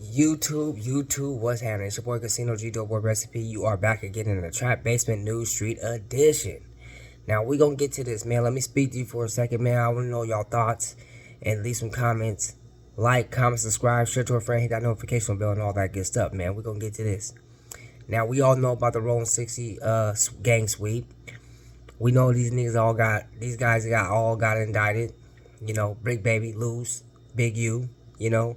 YouTube, what's happening? It's your boy Casino G Doughboy Recipe. You are back again in the Trap Basement News Street Edition. Now we gonna get to this, man. Let me speak to you for a second, man. I wanna know y'all thoughts and leave some comments. Like, comment, subscribe, share to a friend, hit that notification bell and all that good stuff, man. We gonna get to this. Now we all know about the Rollin 60 gang sweep. We know these guys all got indicted. You know, Brick Baby, Loose, Big U, you know.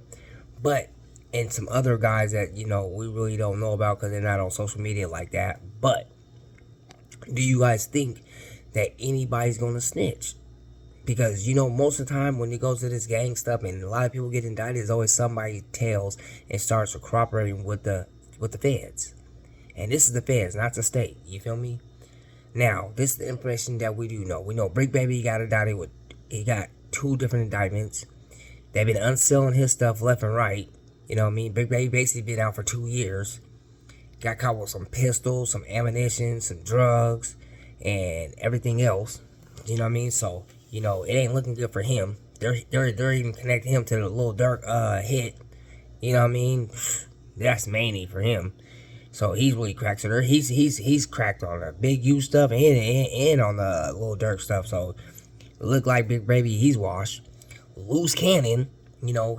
But, and some other guys that, you know, we really don't know about because they're not on social media like that. But, do you guys think that anybody's going to snitch? Because, you know, most of the time when it goes to this gang stuff and a lot of people get indicted, there's always somebody tells and starts cooperating with the feds. And this is the feds, not the state. You feel me? Now, this is the information that we do know. We know Brick Baby got indicted he got 2 different indictments. They've been unsealing his stuff left and right. You know what I mean? Big Baby basically been out for 2 years. Got caught with some pistols, some ammunition, some drugs, and everything else. You know what I mean? So, you know, it ain't looking good for him. They're even connecting him to the Lil Durk hit. You know what I mean? That's mainly for him. So he's really cracked. So he's cracked on the Big U stuff and on the Lil Durk stuff. So it looked like Big Baby, he's washed. Loose Cannon, you know,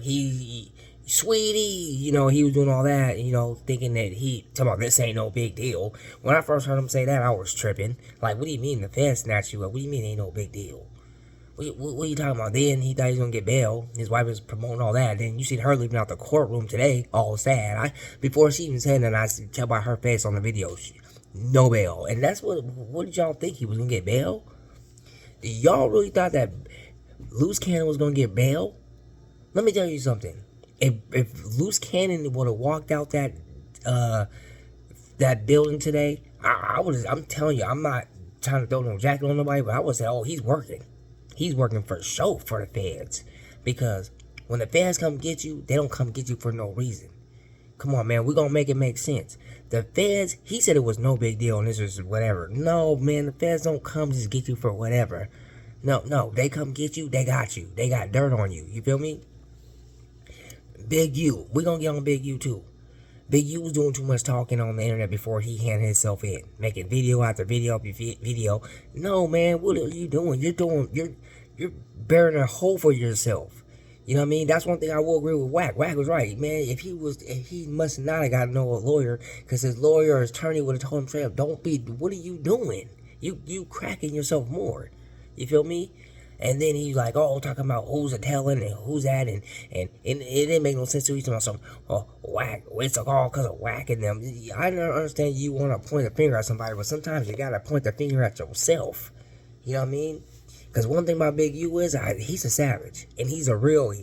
sweetie, you know, he was doing all that, you know, thinking that talking about this ain't no big deal. When I first heard him say that, I was tripping. Like, what do you mean the feds snatched you up? What do you mean ain't no big deal? What are you talking about? Then he thought he was gonna get bail. His wife was promoting all that. Then you seen her leaving out the courtroom today, all sad. Before she even said that, I could tell by her face on the video, no bail. And that's what did y'all think? He was gonna get bail? Y'all really thought that Loose Cannon was gonna get bail? Let me tell you something. If Loose Cannon would have walked out that building today, I'm telling you, I'm not trying to throw no jacket on nobody, but I would say, oh, he's working. He's working for show for the feds. Because when the feds come get you, they don't come get you for no reason. Come on, man, we're gonna make it make sense. The feds, he said it was no big deal and this was whatever. No, man, the feds don't come just get you for whatever. No, they come get you, they got you. They got dirt on you. You feel me? Big U. We're going to get on Big U too. Big U was doing too much talking on the internet before he handed himself in. Making video after video after video. No, man, what are you doing? You're bearing a hole for yourself. You know what I mean? That's one thing I will agree with Wack. Wack was right, man. If he must not have got to know a lawyer, because his lawyer or his attorney would have told him straight up, what are you doing? You cracking yourself more. You feel me? And then he's like, oh, talking about who's a telling and who's that, and it didn't make no sense to each of them. Oh, Whack, it's all because of Whack and them. I don't understand you want to point a finger at somebody, but sometimes you got to point the finger at yourself. You know what I mean? Because one thing about Big U is, he's a savage, and he's a real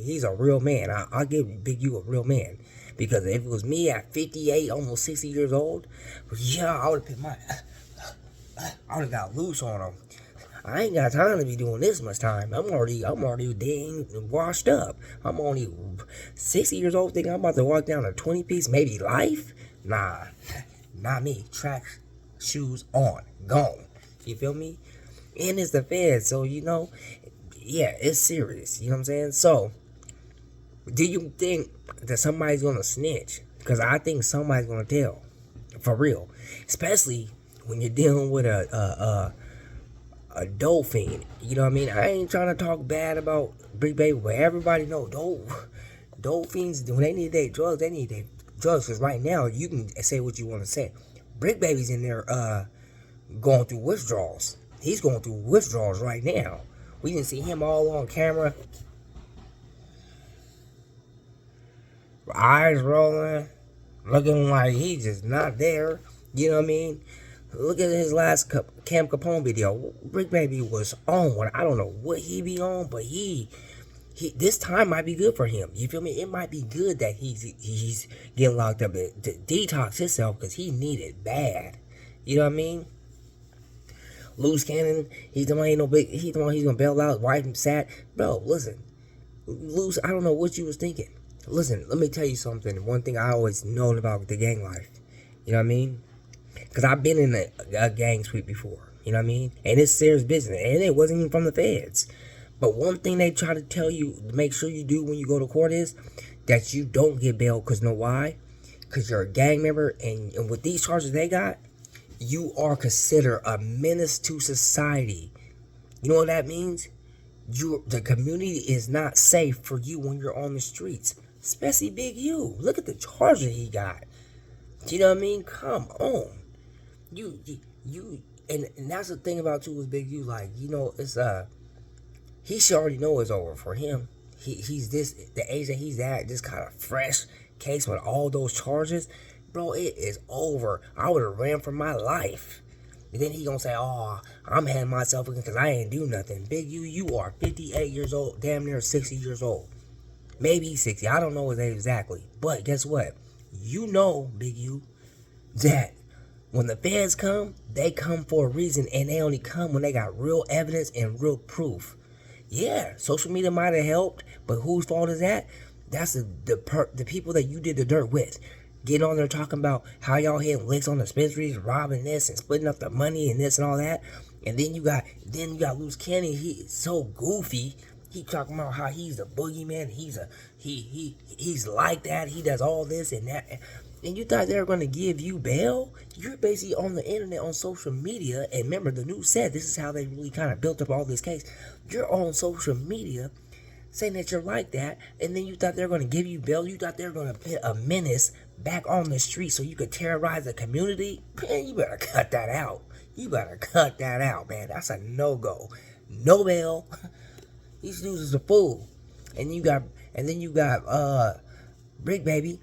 man. I'll give Big U a real man. Because if it was me at 58, almost 60 years old, yeah, I would have got loose on him. I ain't got time to be doing this much time. I'm already dang washed up. I'm only 60 years old thinking I'm about to walk down a 20-piece, maybe life? Nah, not me. Track shoes on. Gone. You feel me? And it's the feds, so you know, yeah, it's serious. You know what I'm saying? So, do you think that somebody's gonna snitch? Because I think somebody's gonna tell. For real. Especially when you're dealing with a dolphin, you know what I mean? I ain't trying to talk bad about Big Baby, but everybody know dolphins, when they need their drugs, because right now, you can say what you want to say. Brick Baby's in there going through withdrawals. He's going through withdrawals right now. We didn't see him all on camera. Eyes rolling, looking like he's just not there. You know what I mean? Look at his last Cam Capone video. Brick Baby was on one. I don't know what he be on, but he this time might be good for him. You feel me? It might be good that he's getting locked up to detox himself because he need it bad. You know what I mean? Loose Cannon, he's the one ain't no big. He's the one he's gonna bail out. Wife him sad, bro. Listen, Loose. I don't know what you was thinking. Listen, let me tell you something. One thing I always known about the gang life. You know what I mean? Because I've been in a gang sweep before. You know what I mean? And it's serious business. And it wasn't even from the feds. But one thing they try to tell you to make sure you do when you go to court is that you don't get bail, because know why? Because you're a gang member, and with these charges they got, you are considered a menace to society. You know what that means? The community is not safe for you when you're on the streets, especially Big U. Look at the charges he got. You know what I mean? Come on, you, and that's the thing about too with Big U. Like, you know, it's he should already know it's over for him. He's the age that he's at, this kind of fresh case with all those charges, bro. It is over. I would have ran for my life. And then he gonna say, "Oh, I'm handing myself in because I ain't do nothing." Big U, you are 58 years old, damn near 60 years old, maybe 60. I don't know his age exactly, but guess what? You know, Big U, that when the feds come, they come for a reason, and they only come when they got real evidence and real proof. Yeah, social media might have helped, but whose fault is that? That's the people that you did the dirt with. Getting on there talking about how y'all hitting licks on dispensaries, robbing this and splitting up the money and this and all that. And then you got Loose Cannon. He's so goofy. He talking about how he's a boogeyman. He's like that. He does all this and that. And you thought they were going to give you bail? You're basically on the internet, on social media. And remember, the news said this is how they really kind of built up all this case. You're on social media saying that you're like that, and then you thought they were going to give you bail. You thought they were going to put a menace back on the street so you could terrorize the community. Man, you better cut that out. You better cut that out, man. That's a no-go. No bail. These dudes is a fool. And then you got Brick Baby.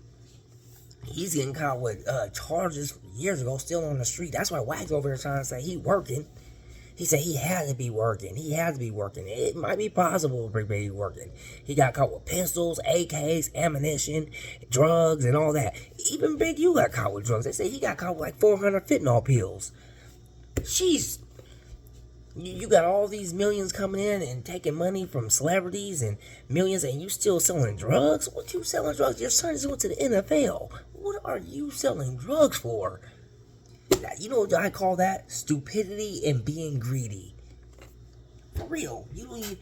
He's getting caught with charges years ago, still on the street. That's why Wags over there trying to say he working. He said he had to be working. He had to be working. It might be possible Brick Baby working. He got caught with pistols, AKs, ammunition, drugs, and all that. Even Big U got caught with drugs. They say he got caught with like 400 fentanyl pills. Jeez. You got all these millions coming in and taking money from celebrities and millions, and you still selling drugs? What you selling drugs? Your son just went to the NFL. What are you selling drugs for? You know what I call that? Stupidity and being greedy. For real. You don't even,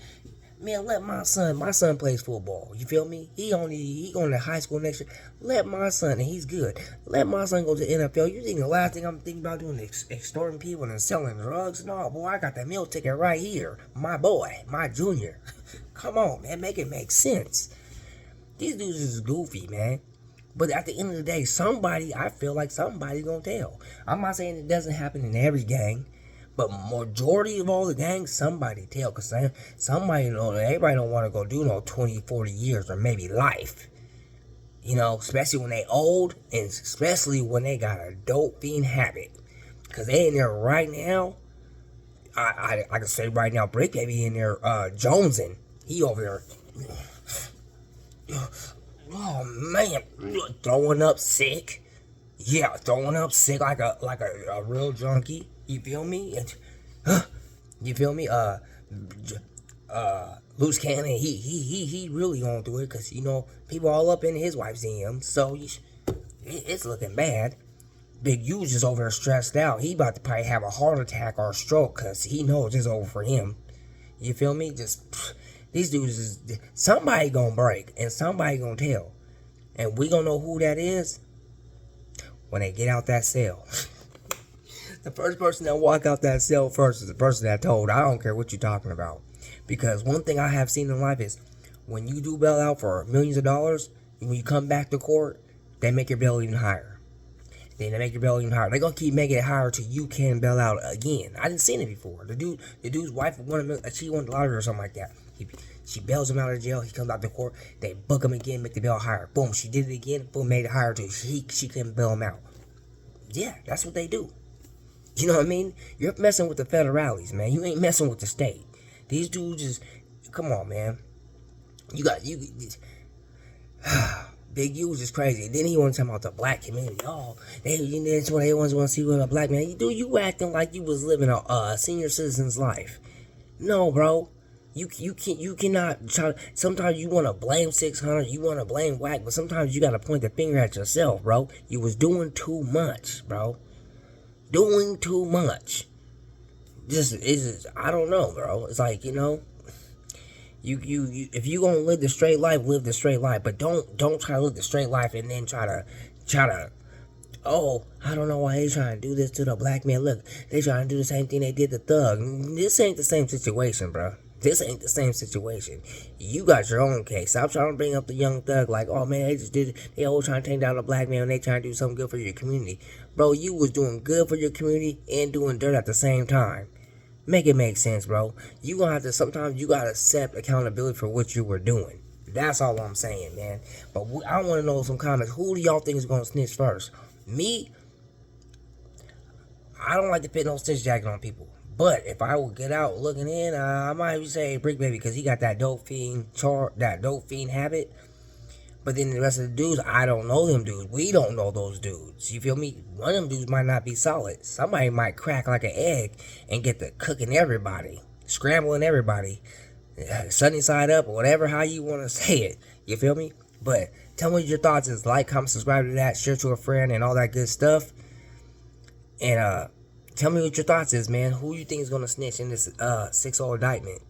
man, let my son plays football. You feel me? He going to high school next year. Let my son, and he's good. Let my son go to the NFL. You think the last thing I'm thinking about doing is extorting people and selling drugs? No, boy, I got that meal ticket right here. My boy, my junior. Come on, man, make it make sense. These dudes is goofy, man. But at the end of the day, I feel like somebody gonna tell. I'm not saying it doesn't happen in every gang, but majority of all the gangs, somebody tell. Because somebody, everybody don't want to go do 20, 40 years or maybe life. You know, especially when they old, and especially when they got a dope fiend habit. Because they in there right now. I can say right now, Brick Baby in there jonesing. He over there. Oh man, throwing up sick. Yeah, throwing up sick like a real junkie. You feel me? You feel me? Loose Cannon, he really going through it, because you know people all up in his wife's DM, so it's looking bad. Big U's just over there stressed out. He about to probably have a heart attack or a stroke, because he knows it's over for him. You feel me? These dudes is, somebody gonna break, and somebody gonna tell. And we gonna know who that is when they get out that cell. The first person that walk out that cell first is the person that told. I don't care what you're talking about. Because one thing I have seen in life is, when you do bail out for millions of dollars, when you come back to court, they make your bail even higher. They're gonna keep making it higher till you can bail out again. I didn't see it before. The dude's wife won the lottery or something like that. She bails him out of jail. He comes out to court. They book him again, make the bail higher. Boom, she did it again. Boom, made it higher till she couldn't bail him out. Yeah, that's what they do. You know what I mean? You're messing with the federales, man. You ain't messing with the state. These dudes just, come on, man. Big U was just crazy. Then he wanted to talk about the black community. Oh, that's what they want to see with a black man. You acting like you was living a senior citizen's life. No, bro. You cannot try. Sometimes you want to blame 600, you want to blame Whack, but sometimes you got to point the finger at yourself, bro. You was doing too much, bro. Doing too much. I don't know, bro. It's like, you If you gonna live the straight life, live the straight life. But don't try to live the straight life and then try to. Oh, I don't know why they trying to do this to the black man. Look, they trying to do the same thing they did to Thug. This ain't the same situation, bro. This ain't the same situation. You got your own case. Stop trying to bring up the young Thug like, oh man, they always trying to take down the black man and they trying to do something good for your community. Bro, you was doing good for your community and doing dirt at the same time. Make it make sense, bro. Sometimes you gotta accept accountability for what you were doing. That's all I'm saying, man. But I want to know some comments. Who do y'all think is gonna snitch first? Me, I don't like to put no stitch jacket on people. But if I would get out looking in, I might say Brick Baby because he got that dope fiend habit. But then the rest of the dudes, I don't know them dudes. We don't know those dudes. You feel me? One of them dudes might not be solid. Somebody might crack like an egg and get to cooking everybody, scrambling everybody, sunny side up, or whatever how you want to say it. You feel me? But tell me what your thoughts is. Like, comment, subscribe to that, share to a friend, and all that good stuff. And tell me what your thoughts is, man. Who you think is gonna snitch in this 6-0 indictment?